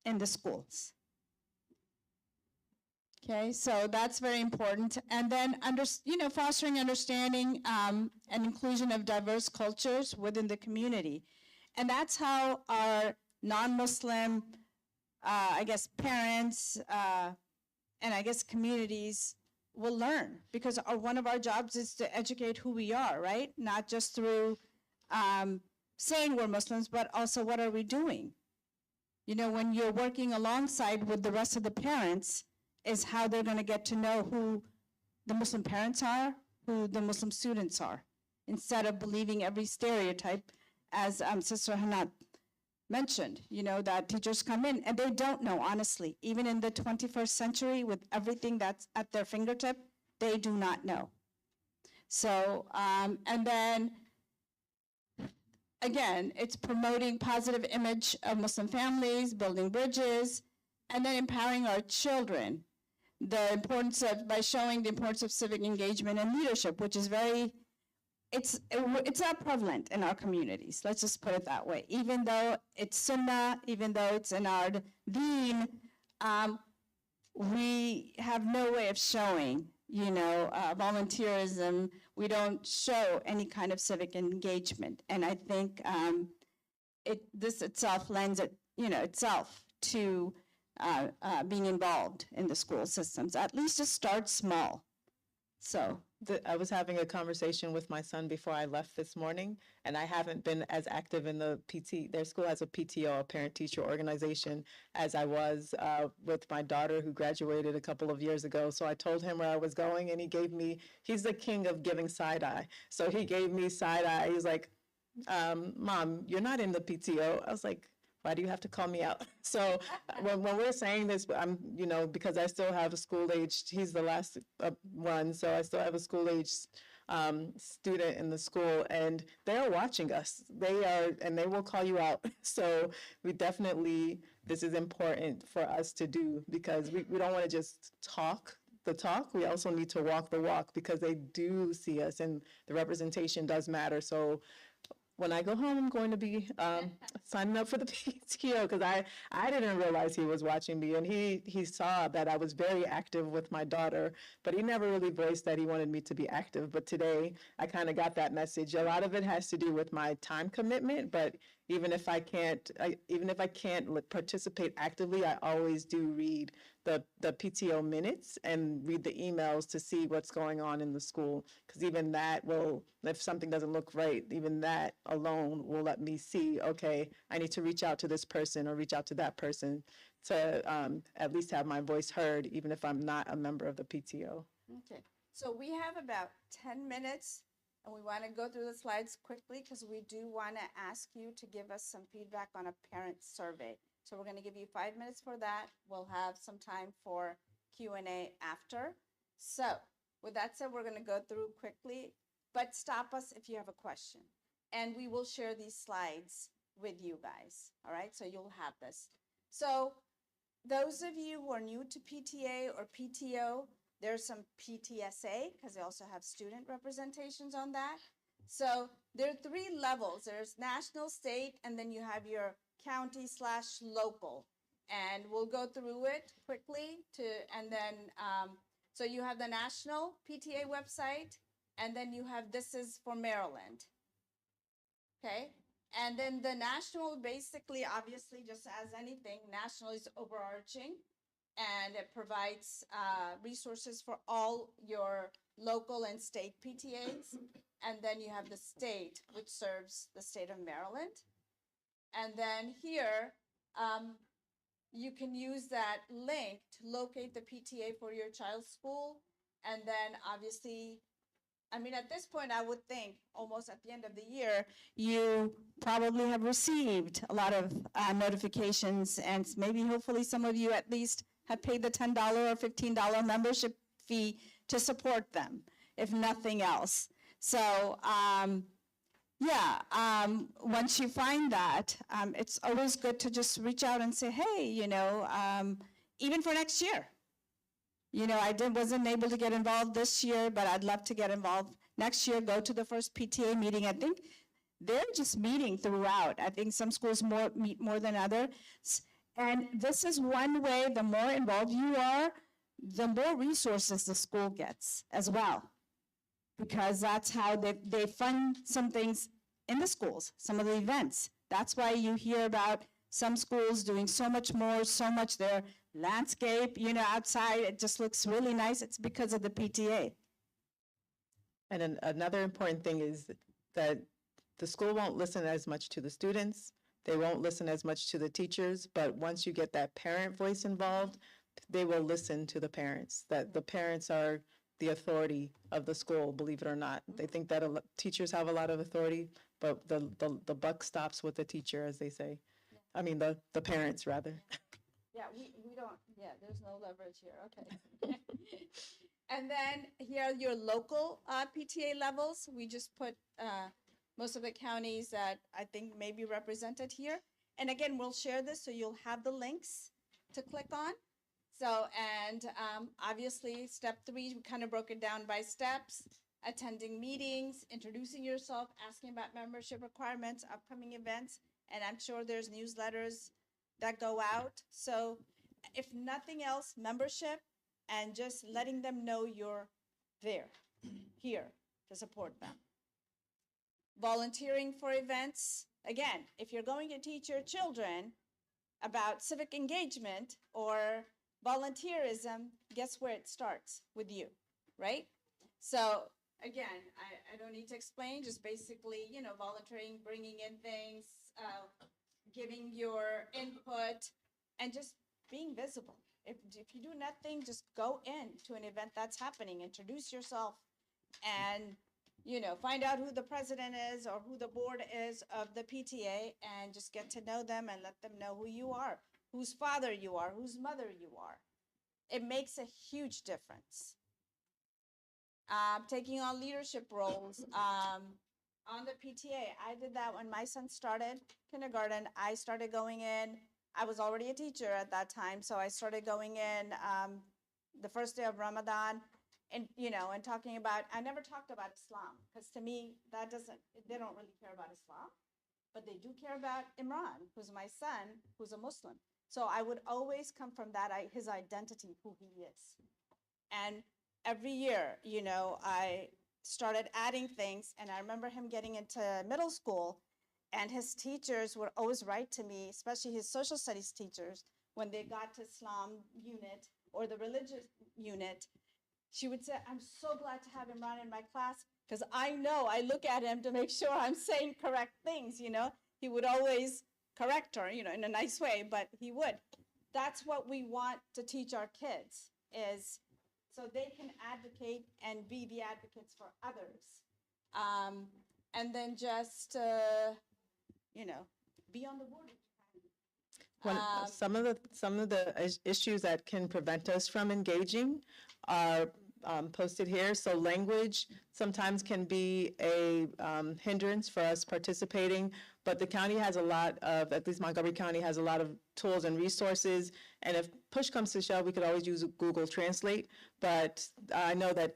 [SPEAKER 1] in the schools. Okay, so that's very important. And then fostering understanding and inclusion of diverse cultures within the community. And that's how our non-Muslim, parents and communities will learn, because one of our jobs is to educate who we are, right? Not just through saying we're Muslims, but also what are we doing? When you're working alongside with the rest of the parents, is how they're going to get to know who the Muslim parents are, who the Muslim students are, instead of believing every stereotype, as Sister Hanat mentioned, that teachers come in and they don't know, honestly. Even in the 21st century, with everything that's at their fingertip, they do not know. So, and then again, it's promoting positive image of Muslim families, building bridges, and then empowering our children. The importance of, by showing the importance of civic engagement and leadership, which is it's not prevalent in our communities. Let's just put it that way. Even though it's sunnah, even though it's in our deen, we have no way of showing, volunteerism. We don't show any kind of civic engagement. And I think this itself lends itself to being involved in the school systems. At least just start small. So
[SPEAKER 2] I was having a conversation with my son before I left this morning, and I haven't been as active in the PT. Their school has a PTO, a parent-teacher organization, as I was with my daughter who graduated a couple of years ago. So I told him where I was going, and he's the king of giving side-eye. So he gave me side-eye. He was like, Mom, you're not in the PTO. I was like, why do you have to call me out? So when we're saying this, I'm, because I still have a school-aged, he's the last one, so I still have a school-aged student in the school, and they're watching us. And they will call you out. So this is important for us to do, because we don't want to just talk the talk. We also need to walk the walk, because they do see us, and the representation does matter. So when I go home, I'm going to be signing up for the PTO, because I didn't realize he was watching me, and he saw that I was very active with my daughter, but he never really voiced that he wanted me to be active. But today, I kind of got that message. A lot of it has to do with my time commitment, but even if I can't participate actively, I always do read the PTO minutes and read the emails to see what's going on in the school, because even that will, if something doesn't look right, even that alone will let me see, okay, I need to reach out to this person or reach out to that person to at least have my voice heard, even if I'm not a member of the PTO.
[SPEAKER 1] Okay, so we have about 10 minutes, and we want to go through the slides quickly, because we do want to ask you to give us some feedback on a parent survey. So we're going to give you 5 minutes for that. We'll have some time for Q&A after. So with that said, we're going to go through quickly, but stop us if you have a question. And we will share these slides with you guys, all right? So you'll have this. So those of you who are new to PTA or PTO, there's some PTSA, because they also have student representations on that. So there are 3 levels. There's national, state, and then you have your county/local. And we'll go through it quickly and then, so you have the national PTA website, and then you have, this is for Maryland. Okay, and then the national, basically, obviously, just as anything, national is overarching, and it provides resources for all your local and state PTAs. And then you have the state, which serves the state of Maryland. And then here, you can use that link to locate the PTA for your child's school. And then obviously, I mean, at this point, I would think almost at the end of the year, you probably have received a lot of notifications, and maybe hopefully some of you at least have paid the $10 or $15 membership fee to support them, if nothing else. So once you find that, it's always good to just reach out and say, hey, even for next year. I wasn't able to get involved this year, but I'd love to get involved next year. Go to the first PTA meeting. I think they're just meeting throughout. I think some schools meet more than others. And this is one way, the more involved you are, the more resources the school gets as well. Because that's how they fund some things in the schools, some of the events. That's why you hear about some schools doing so much more, so much their landscape, outside, it just looks really nice. It's because of the PTA.
[SPEAKER 2] And another important thing is that the school won't listen as much to the students. They won't listen as much to the teachers, but once you get that parent voice involved, they will listen to the parents, that the parents are the authority of the school, believe it or not. They think that teachers have a lot of authority, but the buck stops with the teacher, as they say. Yeah. I mean, the parents, rather.
[SPEAKER 1] Yeah, we don't, there's no leverage here, okay. And then here are your local PTA levels. We just put most of the counties that I think may be represented here. And again, we'll share this so you'll have the links to click on. So, and obviously, step 3, we kind of broke it down by steps: attending meetings, introducing yourself, asking about membership requirements, upcoming events, and I'm sure there's newsletters that go out. So if nothing else, membership and just letting them know you're there, here to support them. Volunteering for events. Again, if you're going to teach your children about civic engagement or volunteerism, guess where it starts? With you, right? So again, I don't need to explain, just basically, you know, volunteering, bringing in things, giving your input, and just being visible. If you do nothing, just go in to an event that's happening, introduce yourself, and, you know, find out who the president is or who the board is of the PTA, and just get to know them and let them know who you are, whose father you are, whose mother you are. It makes a huge difference. Taking on leadership roles on the PTA. I did that when my son started kindergarten. I started going in. I was already a teacher at that time, so I started going in the first day of Ramadan, and you know, and talking about. I never talked about Islam because to me that doesn't. They don't really care about Islam, but they do care about Imran, who's my son, who's a Muslim. So I would always come from that, his identity, who he is, and every year, you know, I started adding things, and I remember him getting into middle school, and his teachers would always write to me, especially his social studies teachers, when they got to Islam unit or the religious unit. She would say, I'm so glad to have Imran in my class, because I know I look at him to make sure I'm saying correct things, you know. He would always correct her, you know, in a nice way, but he would. That's what we want to teach our kids, is so they can advocate and be the advocates for others. And then just, you know, be on the board.
[SPEAKER 2] Some of the issues that can prevent us from engaging are posted here. So language sometimes can be a hindrance for us participating, but the county has a lot of, at least Montgomery County has a lot of tools and resources. And if push comes to shove, we could always use Google Translate. But I know that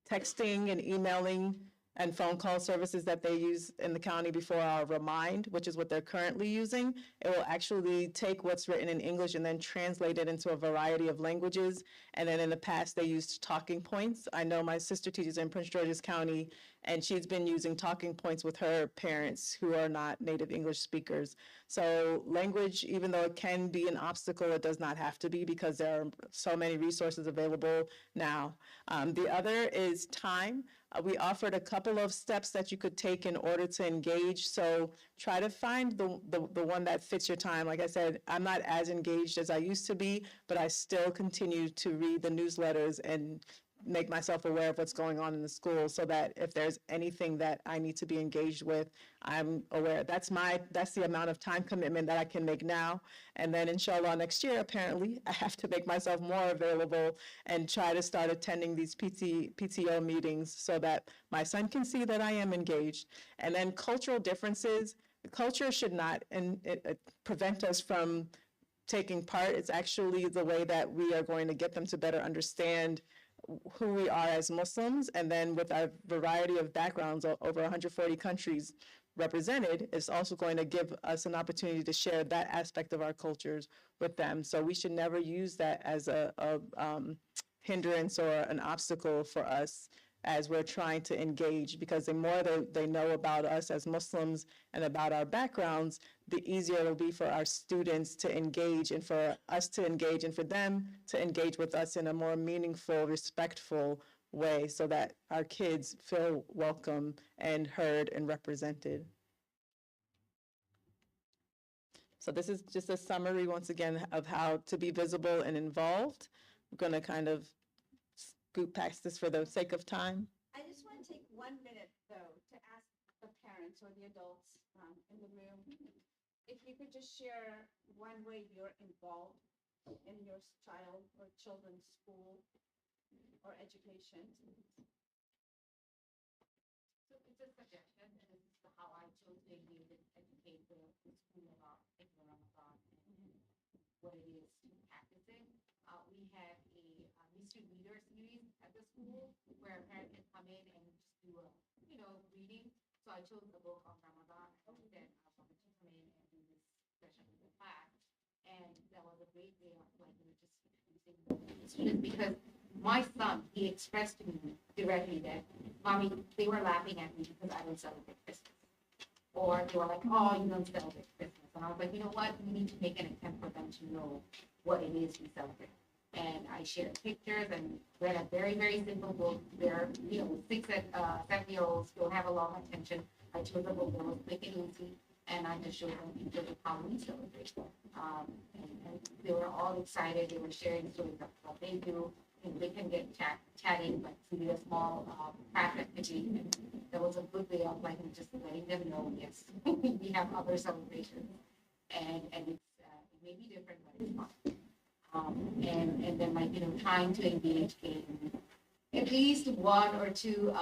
[SPEAKER 2] texting and emailing and phone call services that they use in the county before our Remind, which is what they're currently using. It will actually take what's written in English and then translate it into a variety of languages. And then in the past, they used talking points. I know my sister teaches in Prince George's County, and she's been using talking points with her parents who are not native English speakers. So language, even though it can be an obstacle, it does not have to be, because there are so many resources available now. The other is time. We offered a couple of steps that you could take in order to engage. So try to find the one that fits your time. Like I said, I'm not as engaged as I used to be, but I still continue to read the newsletters and make myself aware of what's going on in the school, so that if there's anything that I need to be engaged with, I'm aware. That's the amount of time commitment that I can make now. And then inshallah next year, apparently, I have to make myself more available and try to start attending these PTO meetings so that my son can see that I am engaged. And then cultural differences. Culture should not prevent us from taking part. It's actually the way that we are going to get them to better understand who we are as Muslims. And then with our variety of backgrounds, over 140 countries represented, it's also going to give us an opportunity to share that aspect of our cultures with them. So we should never use that as a hindrance or an obstacle for us as we're trying to engage, because the more they know about us as Muslims and about our backgrounds, the easier it'll be for our students to engage, and for us to engage, and for them to engage with us in a more meaningful, respectful way, so that our kids feel welcome and heard and represented. So this is just a summary, once again, of how to be visible and involved. I'm going to kind of scoot past this for the sake of time.
[SPEAKER 1] I just want to take 1 minute, though, to ask the parents or the adults in the room, if you could just share one way you're involved in your child or children's school or education.
[SPEAKER 5] So just a suggestion, and this is how I chose to engage and educate the school about Ikra Ramadan and what it is to practice it. We have a mystery reader series at the school where a parent can come in and just do a, reading. So I chose the book on Ramadan. I said I wanted to come in and do this session with the class. And that was a great way of just introducing the students, because my son, he expressed to me directly that, Mommy, they were laughing at me because I don't celebrate Christmas. Or they were like, oh, you don't celebrate Christmas. And I was like, you know what? We need to make an attempt for them to know what it is we celebrate. And I shared pictures and read a very, very simple book. They're, 6 and 7-year-olds don't have a long attention. I chose a book that was quick and easy, and I just showed them pictures of how we celebrate. And they were all excited. They were sharing stories of what they do. And they can get chatting, like we did a small craft activity. And that was a good way of just letting them know, yes, we have other celebrations, and it's it may be different, but it's fun. And then trying to engage in at least 1 or 2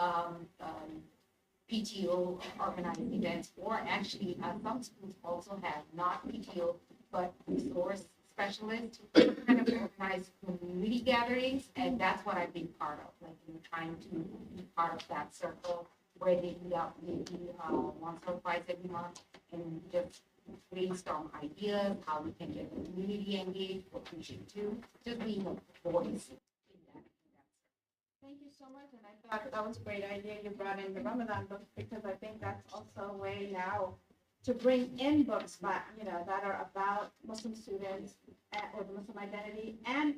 [SPEAKER 5] PTO organized events, or actually some schools also have not PTO but resource specialists who kind of organize community gatherings, and that's what I've been part of, trying to be part of that circle where they meet up maybe once or twice every month and just brainstorm ideas, how we can get the community engaged, what we should do, just being a voice in that.
[SPEAKER 6] Thank you so much, and I thought that was a great idea you brought in the Ramadan books, because I think that's also a way now to bring in books back, that are about Muslim students or the Muslim identity, and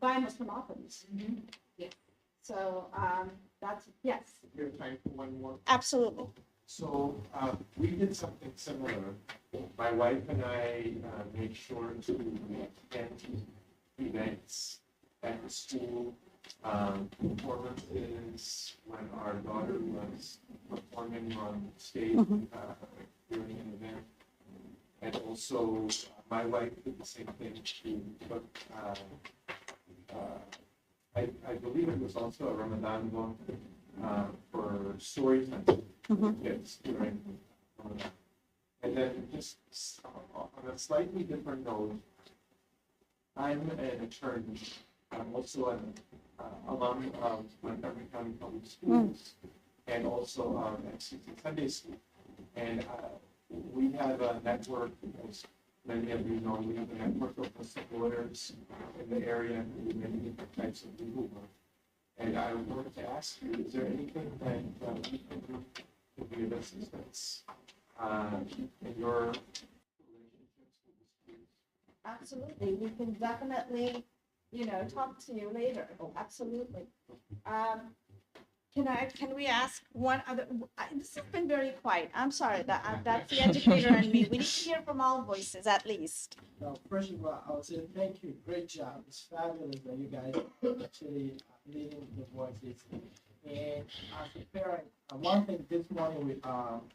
[SPEAKER 6] by Muslim authors.
[SPEAKER 5] Yes.
[SPEAKER 6] So that's, yes,
[SPEAKER 7] We have time for one more.
[SPEAKER 6] absolutely.
[SPEAKER 7] So we did something similar. My wife and I made sure to attend events at the school, performances when our daughter was performing on stage during an event. And also, my wife did the same thing. She took, I believe it was also a Ramadan book for story time with kids during Ramadan. And then just on a slightly different note, I'm an attorney. I'm also an alum of Montgomery County Public Schools and also of MCC Sunday School. And we have a network, as many of you know, we have a network of Muslim lawyers in the area who do many different types of legal work. And I wanted to ask you, is there anything that we can do to be of assistance in your relationships with the schools?
[SPEAKER 6] Absolutely. We can definitely, talk to you later. Absolutely. Can we ask one other? This has been very quiet. I'm sorry. That's the educator and me. We need to hear from all voices at least.
[SPEAKER 8] Well, first of all, I would say thank you. Great job. It's fabulous that you guys actually leading the voices. And as a parent, one thing this morning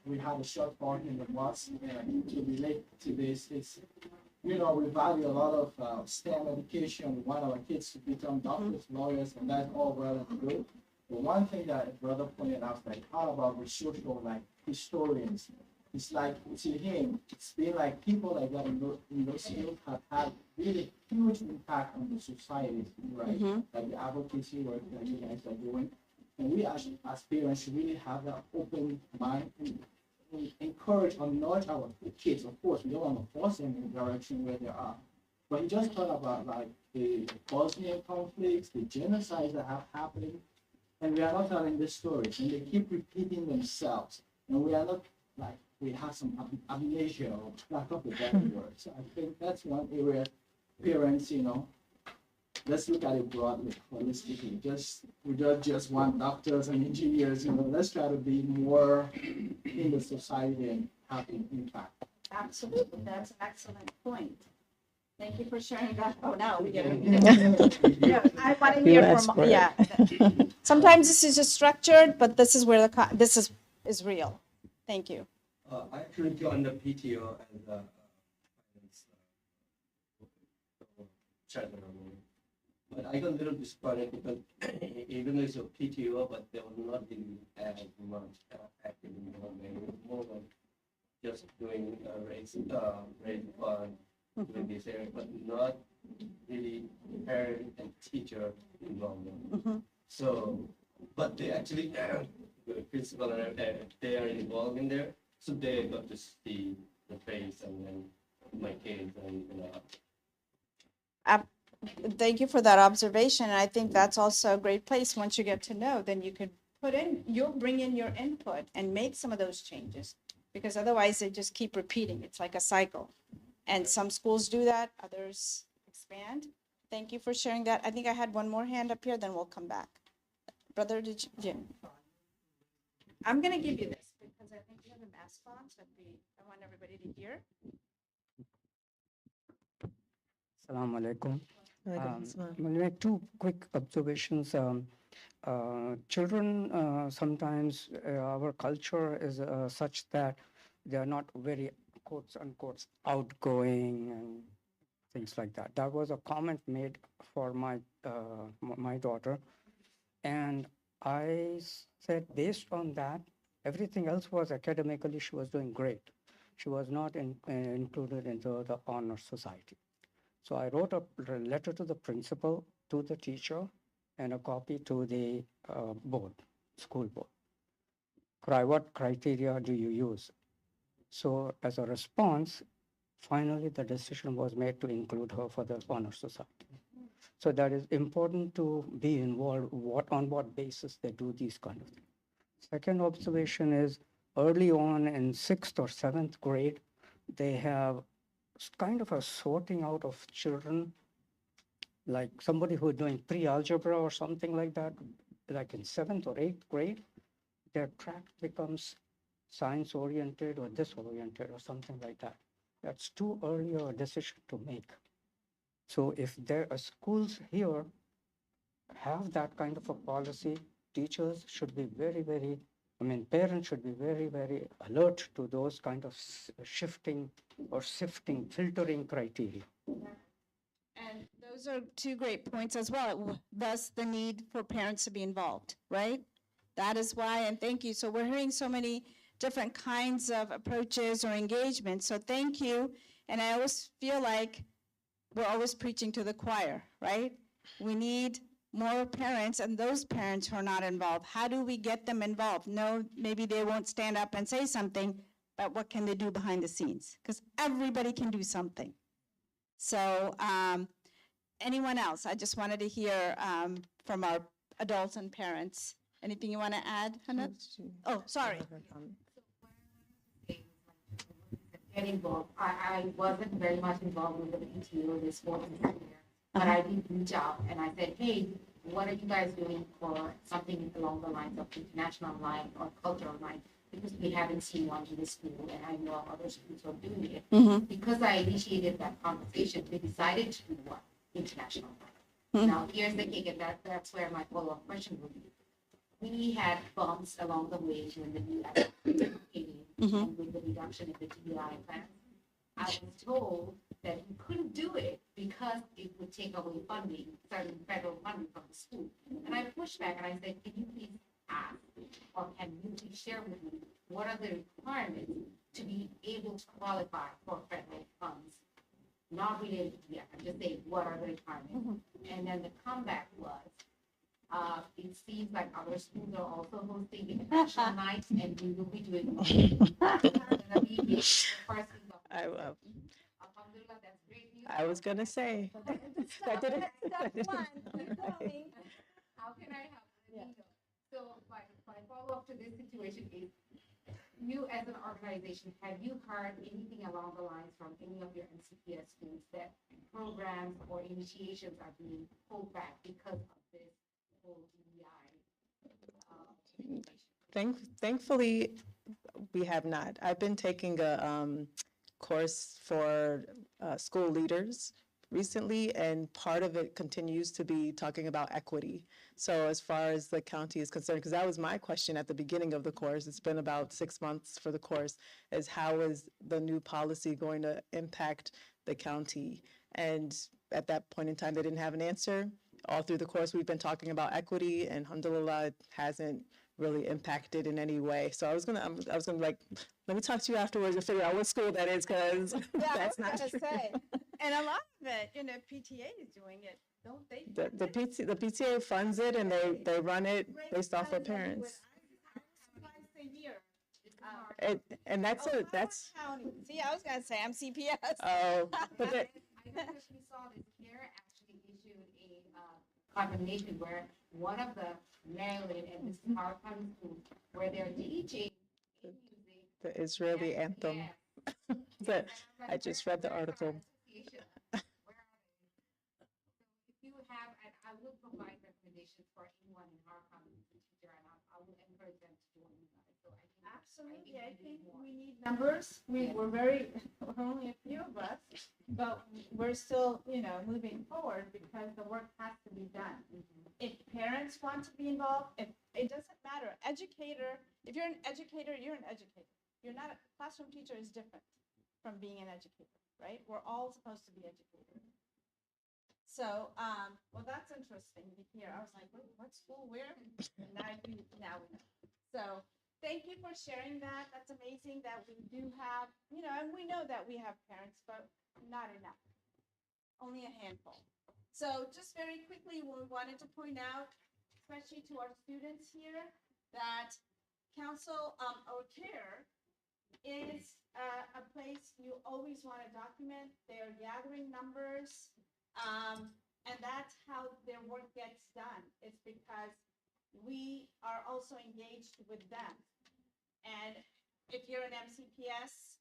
[SPEAKER 8] we had a short talk in the bus, and to relate to this is, we value a lot of STEM education. We want our kids to become doctors, lawyers, and that's all well and good. But one thing that brother pointed out, how about the social, historians? It's like, to him, it's been like people like that in those fields have had really huge impact on the society, right? Like the advocacy work that you guys are doing. And we as parents should really have that open mind and encourage or nudge our kids. Of course, we don't want to force them in the direction where they are. But he just thought about the Bosnian conflicts, the genocides that have happened, and we are not telling the stories, and they keep repeating themselves. And we are not we have some amnesia or lack of the better word. So I think that's one area parents, let's look at it broadly, holistically. We don't just want doctors and engineers, let's try to be more in the society and have an impact.
[SPEAKER 6] Absolutely. That's an excellent point. Thank you for sharing that. Oh, no. Yeah, I want to hear from, Sometimes this is just structured, but this is where this is real. Thank you.
[SPEAKER 9] I actually joined the PTO as a finance chairman. But I got a little disappointed because even though it's a PTO, but there was not really as much active involvement. It was more like just doing raise fund with this area, but not really parent and teacher involvement. So, but they actually, the principal and they are involved in there, so they got to see the face and then my kids and
[SPEAKER 1] Thank you for that observation. And I think that's also a great place. Once you get to know, then you could you'll bring in your input and make some of those changes. Because otherwise they just keep repeating. It's like a cycle. And some schools do that, others expand. Thank you for sharing that. I think I had one more hand up here, then we'll come back. Brother, did you, Jim? I'm gonna give you this because I think you have a mask on, so I want everybody to hear.
[SPEAKER 10] Assalamu alaikum.
[SPEAKER 2] Alaikum assalam.
[SPEAKER 10] I'll make two quick observations. Children, sometimes our culture is such that they are not very, quotes unquote, outgoing and things like that. That was a comment made for my daughter. And I said, based on that, everything else was academically, she was doing great. She was not included into the honor society. So I wrote a letter to the principal, to the teacher, and a copy to the board, school board. What criteria do you use? So as a response, finally the decision was made to include her for the honor society. So that is important to be involved, on what basis they do these kind of things. Second observation is early on in 6th or 7th grade, they have kind of a sorting out of children, like somebody who is doing pre-algebra or something like that, like in 7th or 8th grade, their track becomes science-oriented or this-oriented or something like that. That's too early a decision to make. So if there are schools here have that kind of a policy, teachers should be very, very, parents should be very, very alert to those kind of shifting or sifting, filtering criteria.
[SPEAKER 1] And those are two great points as well. Thus, the need for parents to be involved, right? That is why, and thank you. So we're hearing so many different kinds of approaches or engagements. So thank you. And I always feel like we're always preaching to the choir, right? We need more parents, and those parents who are not involved, how do we get them involved? No, maybe they won't stand up and say something, but what can they do behind the scenes? Because everybody can do something. So anyone else? I just wanted to hear from our adults and parents. Anything you want to add, Hannah? Oh, sorry.
[SPEAKER 5] Get involved. I wasn't very much involved with the PTO this sports year, but I did reach out and I said, hey, what are you guys doing for something along the lines of international line or cultural line? Because we haven't seen one in the school, and I know other schools are doing it.
[SPEAKER 1] Mm-hmm.
[SPEAKER 5] Because I initiated that conversation, we decided to do one international line. Now, here's the kick, and that's where my follow-up question would be. We had bumps along the way when the new and with the reduction in the TBI plan. I was told that you couldn't do it because it would take away funding, certain federal funding from the school. And I pushed back and I said, can you please ask, or can you please share with me, what are the requirements to be able to qualify for federal funds? Not related to that, I'm just saying, what are the requirements? And then the comeback was, it seems like other schools are also hosting international nights, and we will be doing Alhamdulillah, that's great news.
[SPEAKER 2] I was gonna say.
[SPEAKER 5] How can I help? So my follow-up to this situation is, you as an organization, have you heard anything along the lines from any of your MCCS schools that programs or initiations are being pulled back because of this whole DEI?
[SPEAKER 2] Thankfully, we have not. I've been taking a course for school leaders recently, and part of it continues to be talking about equity. So as far as the county is concerned, because that was my question at the beginning of the course, it's been about 6 months for the course, is how is the new policy going to impact the county? And at that point in time, they didn't have an answer. all through the course, we've been talking about equity, and alhamdulillah, it hasn't really impacted in any way. So I was gonna like, let me talk to you afterwards and figure out what school that is, because that's not true.
[SPEAKER 6] Say, and a lot of it, PTA is doing it, don't they?
[SPEAKER 2] The PTA funds it, and they run it based off of parents.
[SPEAKER 6] Twice a year.
[SPEAKER 2] And that's that's.
[SPEAKER 6] County. See, I was gonna say MCPS.
[SPEAKER 2] Oh, but that,
[SPEAKER 5] I know that we saw this CARE actually issued a condemnation where one of the Maryland and this is our county school where they're teaching music.
[SPEAKER 2] the Israeli anthem.
[SPEAKER 5] Yes.
[SPEAKER 2] But I just read the article.
[SPEAKER 5] If you have, and I will provide recommendations for anyone in our county teacher, and I will encourage them to join you guys. So I think
[SPEAKER 6] Absolutely, I think we need numbers. We're only a few of us, but we're still, moving forward because the work has to be done. If parents want to be involved, it doesn't matter. Educator, if you're an educator, you're an educator. You're not, a classroom teacher is different from being an educator, right? We're all supposed to be educators. So, well, that's interesting to hear. I was like, wait, what school, where? Now we know. So, thank you for sharing that. That's amazing that we do have, and we know that we have parents, but not enough. Only a handful. So just very quickly, we wanted to point out, especially to our students here, that council or CARE is a place you always want to document. They're gathering numbers, and that's how their work gets done. It's because we are also engaged with them. And if you're an MCPS,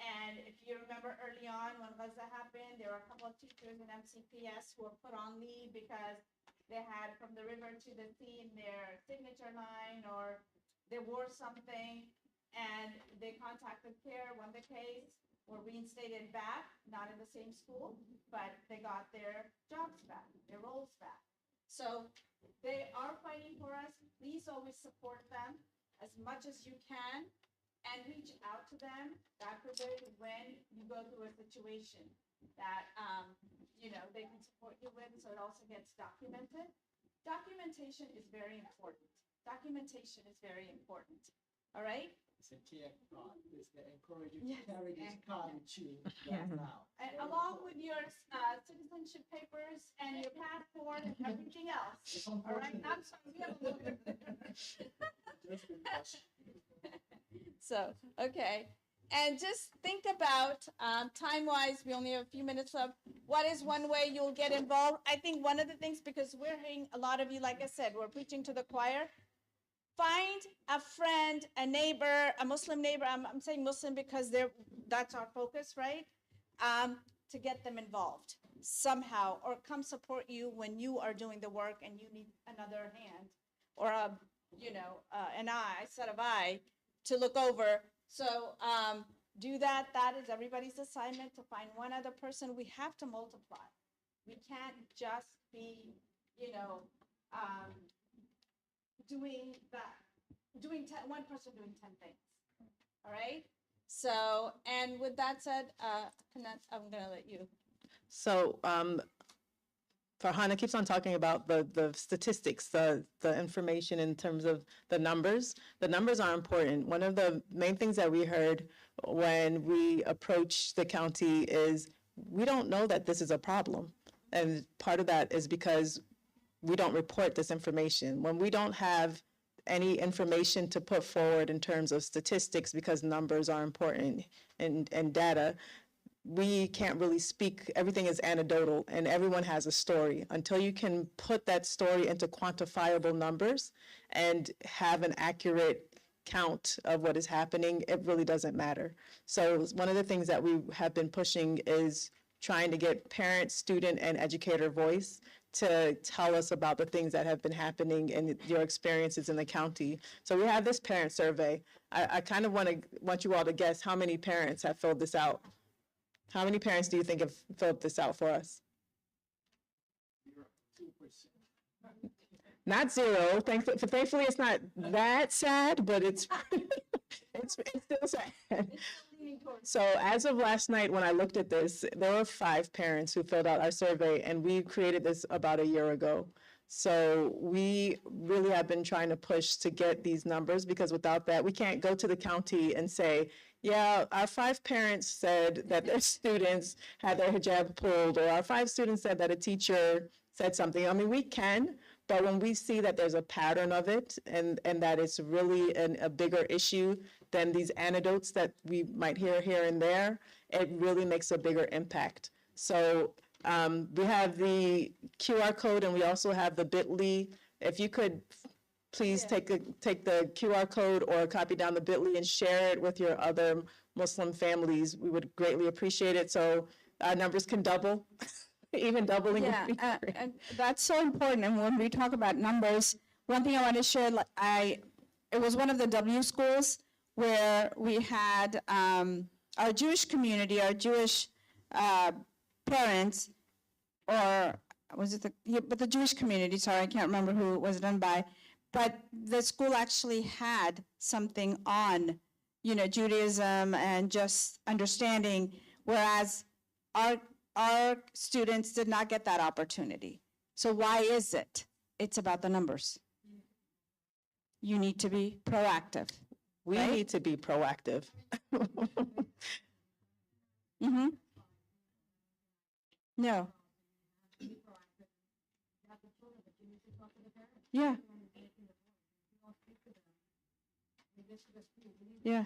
[SPEAKER 6] and if you remember early on when Gaza happened, there were a couple of teachers in MCPS who were put on leave because they had from the river to the sea in their signature line, or they wore something, and they contacted CARE, won the case, were reinstated back, not in the same school, but they got their jobs back, their roles back. So they are fighting for us. Please always support them as much as you can, and reach out to them. God forbid when you go through a situation that they can support you with, so it also gets documented. Documentation is very important. Documentation is very important. All right.
[SPEAKER 8] It's a care card. They encourage you to carry this card with you right now.
[SPEAKER 6] And along with your citizenship papers and your passport and everything else. All right. I'm sorry. We have a little bit.
[SPEAKER 8] Just because.
[SPEAKER 6] So, okay. And just think about, time-wise, we only have a few minutes left. What is one way you'll get involved? I think one of the things, because we're hearing a lot of you, like I said, we're preaching to the choir. Find a friend, a neighbor, a Muslim neighbor. I'm saying Muslim because that's our focus, right? To get them involved somehow, or come support you when you are doing the work and you need another hand, or an set of eye to look over. So do that. That is everybody's assignment, to find one other person. We have to multiply. We can't just be, one person doing 10 things. All right. So, and with that said, I'm going to let you.
[SPEAKER 2] So Farhana keeps on talking about the statistics, the information in terms of the numbers. The numbers are important. One of the main things that we heard when we approached the county is we don't know that this is a problem. And part of that is because we don't report this information. When we don't have any information to put forward in terms of statistics, because numbers are important and data, we can't really speak. Everything is anecdotal, and everyone has a story. Until you can put that story into quantifiable numbers and have an accurate count of what is happening, it really doesn't matter. So one of the things that we have been pushing is trying to get parent, student, and educator voice to tell us about the things that have been happening and your experiences in the county. So we have this parent survey. I kind of want you all to guess how many parents have filled this out. How many parents do you think have filled this out for us?
[SPEAKER 8] 2%.
[SPEAKER 2] Not zero. Thankfully, it's not that sad, but it's still sad.
[SPEAKER 6] It's leaning
[SPEAKER 2] So as of last night, when I looked at this, there were 5 parents who filled out our survey, and we created this about a year ago. So we really have been trying to push to get these numbers, because without that, we can't go to the county and say, yeah, our 5 parents said that their students had their hijab pulled, or our 5 students said that a teacher said something. I mean, we can, but when we see that there's a pattern of it, and that it's really a bigger issue than these anecdotes that we might hear here and there, it really makes a bigger impact. So we have the QR code, and we also have the bit.ly. If you could please take the QR code or copy down the bit.ly and share it with your other Muslim families, we would greatly appreciate it, so our numbers can double. Even doubling would be great.
[SPEAKER 1] And that's so important. And when we talk about numbers, one thing I want to share, it was one of the W schools where we had our Jewish community, our Jewish parents, or was it but the Jewish community, sorry, I can't remember who it was done by, but the school actually had something on, Judaism and just understanding, whereas our students did not get that opportunity. So why is it? It's about the numbers. You need to be proactive.
[SPEAKER 2] We
[SPEAKER 1] right?
[SPEAKER 2] need to be proactive.
[SPEAKER 1] Mm-hmm. No. Yeah. Yeah.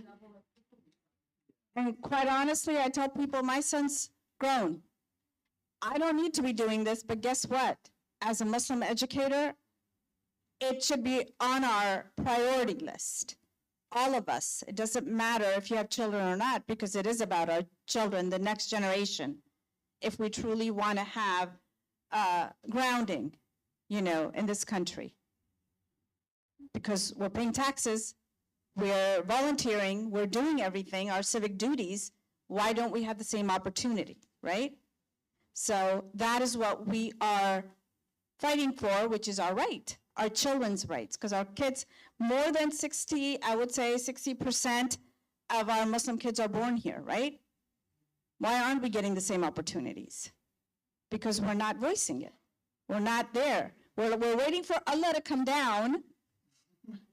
[SPEAKER 1] And quite honestly, I tell people, my son's grown. I don't need to be doing this, but guess what? As a Muslim educator, it should be on our priority list. All of us. It doesn't matter if you have children or not, because it is about our children, the next generation. If we truly want to have grounding, in this country. Because we're paying taxes, we're volunteering, we're doing everything, our civic duties. Why don't we have the same opportunity, right? So that is what we are fighting for, which is our right, our children's rights, because our kids, more than 60, I would say 60% of our Muslim kids are born here, right? Why aren't we getting the same opportunities? Because we're not voicing it. We're not there. We're waiting for Allah to come down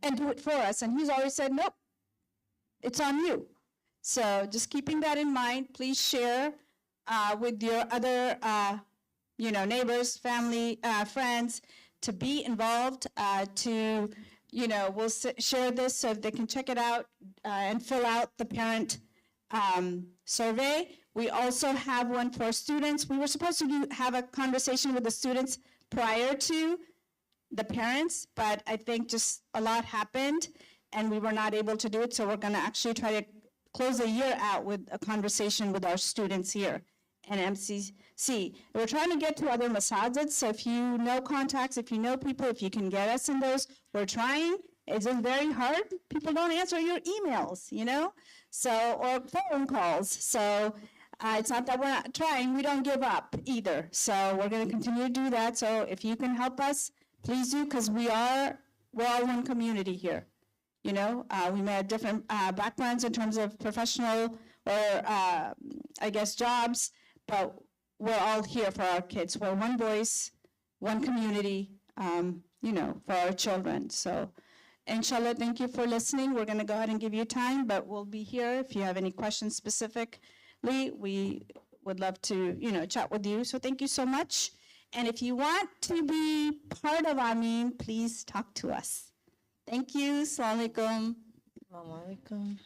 [SPEAKER 1] and do it for us. And he's always said, nope, it's on you. So just keeping that in mind, please share with your other neighbors, family, friends, to be involved, we'll share this so they can check it out and fill out the parent survey. We also have one for students. We were supposed to have a conversation with the students prior to the parents, but I think just a lot happened and we were not able to do it. So we're gonna actually try to close the year out with a conversation with our students here in MCC. We're trying to get to other masajids, so if you know contacts, if you know people, if you can get us in those, we're trying. It's just very hard. People don't answer your emails, so, or phone calls. So it's not that we're not trying, we don't give up either. So we're gonna continue to do that. So if you can help us, please do, because we're all one community here. We may have different backgrounds in terms of professional or jobs, but we're all here for our kids. We're one voice, one community, for our children. So inshallah, thank you for listening. We're gonna go ahead and give you time, but we'll be here if you have any questions specifically. We would love to, chat with you. So thank you so much. And if you want to be part of AMEEN, please talk to us. Thank you. Assalamu alaikum.
[SPEAKER 2] Assalamu alaikum.